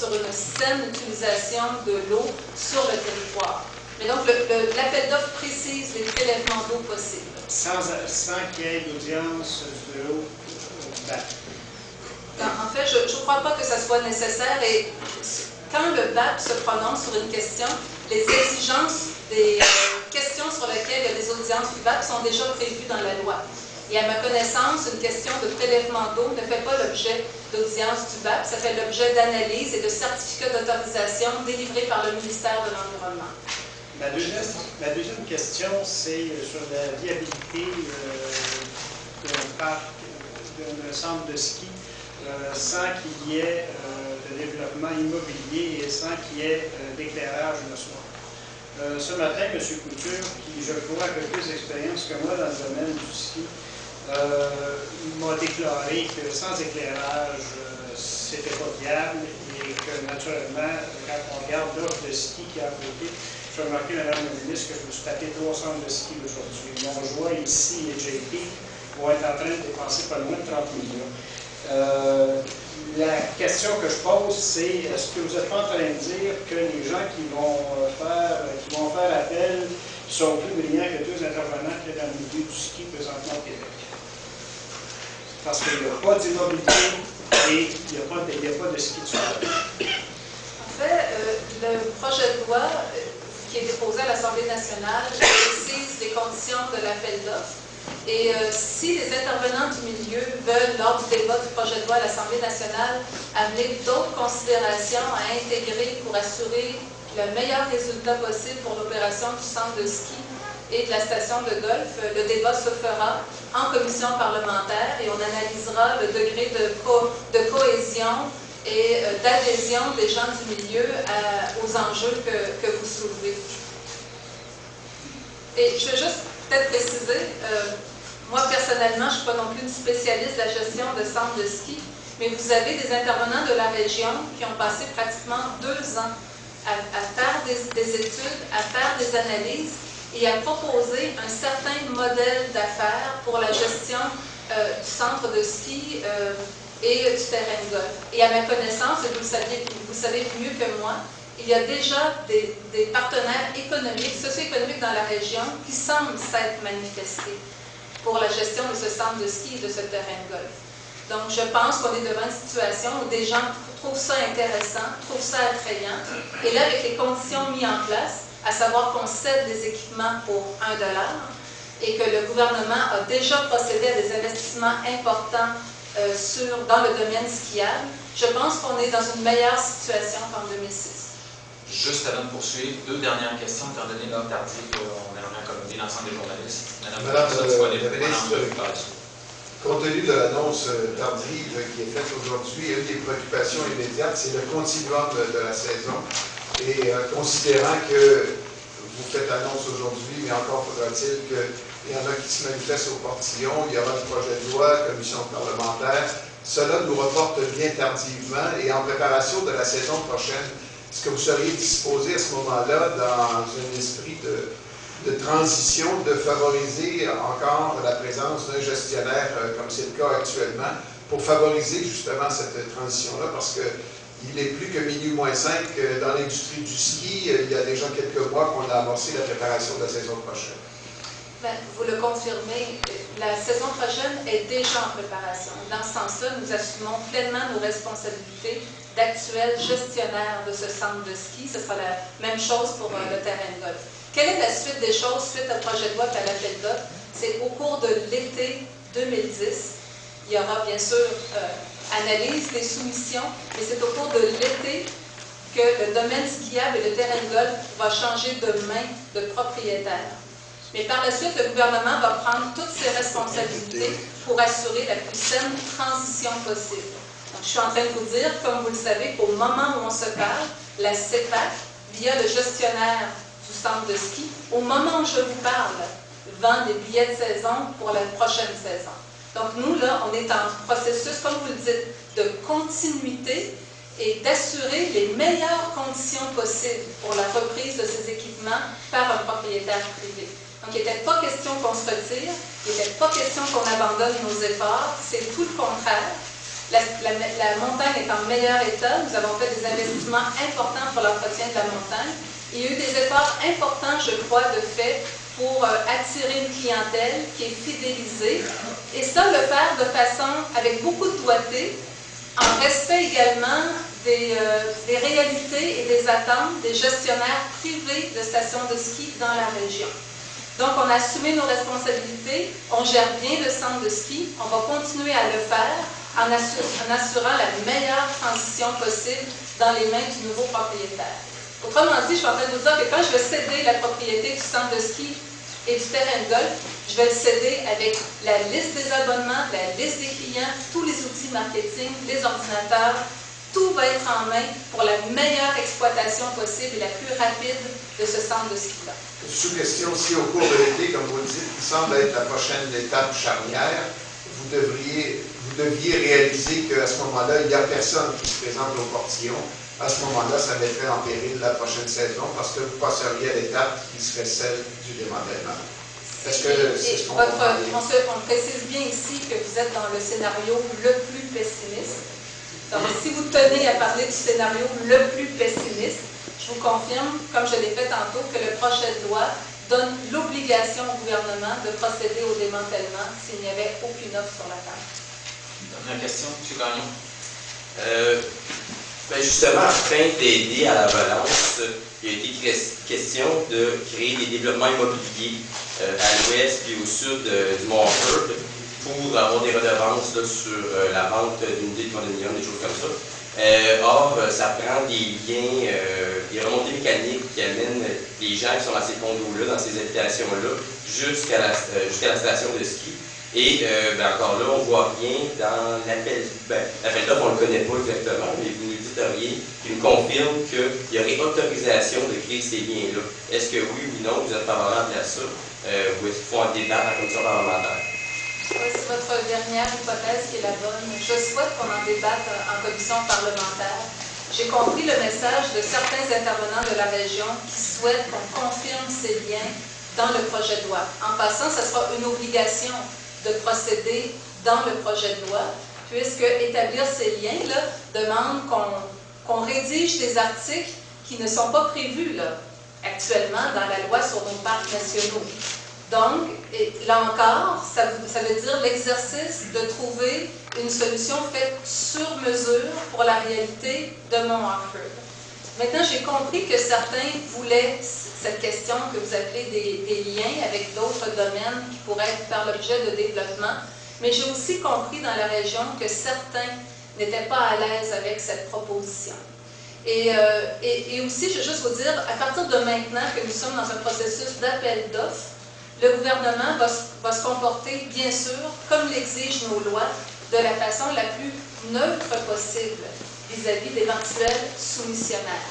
sur une saine utilisation de l'eau sur le territoire. Mais donc, l'appel d'offres précise les prélèvements d'eau possibles. Sans qu'il y ait d'audience de l'eau au BAP. En fait, je ne crois pas que ça soit nécessaire. Et quand le BAP se prononce sur une question, les exigences des questions sur lesquelles il y a des audiences du BAP sont déjà prévues dans la loi. Et à ma connaissance, une question de prélèvement d'eau ne fait pas l'objet d'audience du BAP, ça fait l'objet d'analyse et de certificats d'autorisation délivrés par le ministère de l'Environnement. La deuxième question, c'est sur la viabilité d'un parc, d'un centre de ski, sans qu'il y ait de développement immobilier et sans qu'il y ait d'éclairage le soir. Ce matin, M. Couture, qui, je crois, a plus d'expérience que moi dans le domaine du ski, m'a déclaré que sans éclairage, c'était pas viable et que, naturellement, quand on regarde l'offre de ski qui a à côté, je vais remarquer, Mme la ministre, que je me suis tapé 3 centres de ski aujourd'hui. Montjoie, ici et JP vont être en train de dépenser pas loin de 30 millions. La question que je pose, c'est est-ce que vous n'êtes pas en train de dire que les gens qui vont faire appel sont plus brillants que 2 intervenants qui sont dans le milieu du ski présentement au Québec? Parce qu'il n'y a pas d'immobilier et il n'y a pas de ski de soir. En fait, le projet de loi qui est déposé à l'Assemblée nationale précise les conditions de l'appel d'offres. Et si les intervenants du milieu veulent, lors du débat du projet de loi à l'Assemblée nationale, amener d'autres considérations à intégrer pour assurer le meilleur résultat possible pour l'opération du centre de ski et de la station de golf, le débat se fera en commission parlementaire et on analysera le degré de cohésion et d'adhésion des gens du milieu aux enjeux que vous soulevez. Et je veux juste peut-être préciser, moi personnellement, je ne suis pas non plus une spécialiste de la gestion de centres de ski, mais vous avez des intervenants de la région qui ont passé pratiquement 2 ans à faire des études, à faire des analyses et à proposer un certain modèle d'affaires pour la gestion du centre de ski et du terrain de golf. Et à ma connaissance, et vous savez mieux que moi, il y a déjà des partenaires économiques, socio-économiques dans la région qui semblent s'être manifestés pour la gestion de ce centre de ski et de ce terrain de golf. Donc, je pense qu'on est devant une situation où des gens trouvent ça intéressant, trouvent ça attrayant. Et là, avec les conditions mises en place, à savoir qu'on cède des équipements pour $1 et que le gouvernement a déjà procédé à des investissements importants dans le domaine skiable, je pense qu'on est dans une meilleure situation qu'en 2006. Juste avant de poursuivre, 2 dernières questions, étant donné l'heure tardive, on aimerait accommoder l'ensemble des journalistes. Madame la ministre, compte tenu de l'annonce tardive qui est faite aujourd'hui, une des préoccupations immédiates, c'est le continuum de la saison. Et considérant que vous faites annonce aujourd'hui, mais encore faudra-t-il qu'il y en a qui se manifestent au portillon, il y aura le projet de loi, commission parlementaire, cela nous reporte bien tardivement et en préparation de la saison prochaine. Est-ce que vous seriez disposé à ce moment-là, dans un esprit de transition, de favoriser encore la présence d'un gestionnaire, comme c'est le cas actuellement, pour favoriser justement cette transition-là, parce qu'il est plus que minuit moins 5 dans l'industrie du ski. Il y a déjà quelques mois qu'on a amorcé la préparation de la saison prochaine. Bien, vous le confirmez, la saison prochaine est déjà en préparation. Dans ce sens-là, nous assumons pleinement nos responsabilités d'actuels gestionnaires de ce centre de ski. Ce sera la même chose pour le terrain de golf. Quelle est la suite des choses suite au projet de loi et à l'appel d'offres? C'est au cours de l'été 2010. Il y aura bien sûr analyse des soumissions, mais c'est au cours de l'été que le domaine skiable et le terrain de golf va changer de main de propriétaire. Mais par la suite, le gouvernement va prendre toutes ses responsabilités pour assurer la plus saine transition possible. Donc, je suis en train de vous dire, comme vous le savez, qu'au moment où on se parle, la CEPAC, via le gestionnaire du centre de ski, au moment où je vous parle, vend des billets de saison pour la prochaine saison. Donc, nous, là, on est en processus, comme vous le dites, de continuité et d'assurer les meilleures conditions possibles pour la reprise de ces équipements par un propriétaire privé. Donc, il n'était pas question qu'on se retire, il n'était pas question qu'on abandonne nos efforts, c'est tout le contraire. La montagne est en meilleur état. Nous avons fait des investissements importants pour l'entretien de la montagne. Il y a eu des efforts importants, je crois, de fait pour attirer une clientèle qui est fidélisée. Et ça, le faire de façon avec beaucoup de doigté, en respect également des réalités et des attentes des gestionnaires privés de stations de ski dans la région. Donc, on a assumé nos responsabilités, on gère bien le centre de ski, on va continuer à le faire en assurant la meilleure transition possible dans les mains du nouveau propriétaire. Autrement dit, je suis en train de vous dire que quand je vais céder la propriété du centre de ski et du terrain de golf, je vais le céder avec la liste des abonnements, la liste des clients, tous les outils marketing, les ordinateurs. Tout va être en main pour la meilleure exploitation possible et la plus rapide de ce centre de ski-là. Sous question aussi au cours de l'été, comme vous le dites, qui semble être la prochaine étape charnière, vous deviez réaliser qu'à ce moment-là, il n'y a personne qui se présente au portillon. À ce moment-là, ça mettrait en péril la prochaine saison parce que vous passeriez à l'étape qui serait celle du démantèlement. Est-ce que c'est ce qu'on on précise bien ici que vous êtes dans le scénario le plus pessimiste. Donc, si vous tenez à parler du scénario le plus pessimiste, je vous confirme, comme je l'ai fait tantôt, que le projet de loi donne l'obligation au gouvernement de procéder au démantèlement s'il n'y avait aucune offre sur la table. Dernière question, M. Gagnon. Ben justement, afin d'aider à la relance, il a été question de créer des développements immobiliers à l'ouest et au sud du Mont-Ford pour avoir des redevances là, sur la vente d'unités de condominium, des choses comme ça. Or, ça prend des liens, des remontées mécaniques qui amènent les gens qui sont dans ces condos-là, dans ces habitations-là, jusqu'à la station de ski. Et encore là, on ne voit rien dans l'appel d'offres, on ne le connaît pas exactement, mais vous nous dites rien qui nous confirme qu'il y aurait autorisation de créer ces liens-là. Est-ce que oui ou non, vous êtes favorable à ça, ou est-ce qu'il faut en débattre en commission parlementaire? Oui, c'est votre dernière hypothèse qui est la bonne. Je souhaite qu'on en débatte en commission parlementaire. J'ai compris le message de certains intervenants de la région qui souhaitent qu'on confirme ces liens dans le projet de loi. En passant, ce sera une obligation de procéder dans le projet de loi, puisque établir ces liens-là demande qu'on rédige des articles qui ne sont pas prévus là, actuellement dans la loi sur nos parcs nationaux. Donc, là encore, ça veut dire l'exercice de trouver une solution faite sur mesure pour la réalité de Mont-Harford. Maintenant, j'ai compris que certains voulaient cette question que vous appelez des liens avec d'autres domaines qui pourraient faire l'objet de développement, mais j'ai aussi compris dans la région que certains n'étaient pas à l'aise avec cette proposition. Et aussi, je veux juste vous dire, à partir de maintenant que nous sommes dans un processus d'appel d'offres, le gouvernement va se comporter, bien sûr, comme l'exigent nos lois, de la façon la plus neutre possible vis-à-vis d'éventuels soumissionnaires.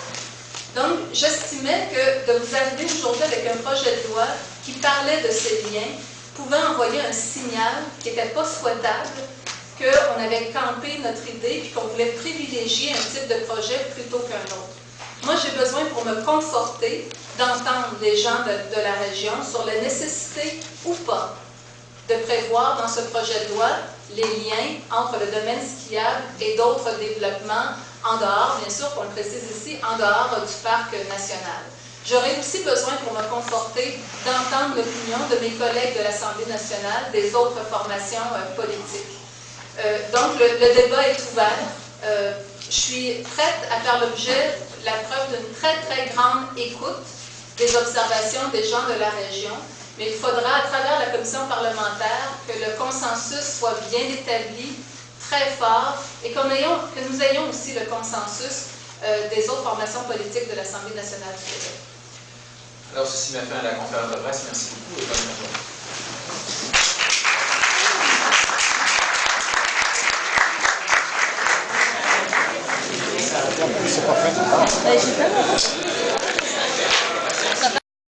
Donc, j'estimais que de vous arriver aujourd'hui avec un projet de loi qui parlait de ces liens pouvait envoyer un signal qui n'était pas souhaitable, qu'on avait campé notre idée et qu'on voulait privilégier un type de projet plutôt qu'un autre. Moi, j'ai besoin, pour me conforter, d'entendre les gens de la région sur la nécessité ou pas de prévoir dans ce projet de loi les liens entre le domaine skiable et d'autres développements en dehors, bien sûr, qu'on le précise ici, en dehors du parc national. J'aurais aussi besoin, pour me conforter, d'entendre l'opinion de mes collègues de l'Assemblée nationale, des autres formations politiques. Donc, le débat est ouvert. Je suis prête à faire l'objet, la preuve d'une très, très grande écoute des observations des gens de la région, mais il faudra, à travers la commission parlementaire, que le consensus soit bien établi, très fort, et que nous ayons aussi le consensus des autres formations politiques de l'Assemblée nationale du Québec. Alors, ceci met fin à la conférence de presse. Merci beaucoup et bonne journée. C'est pas fait.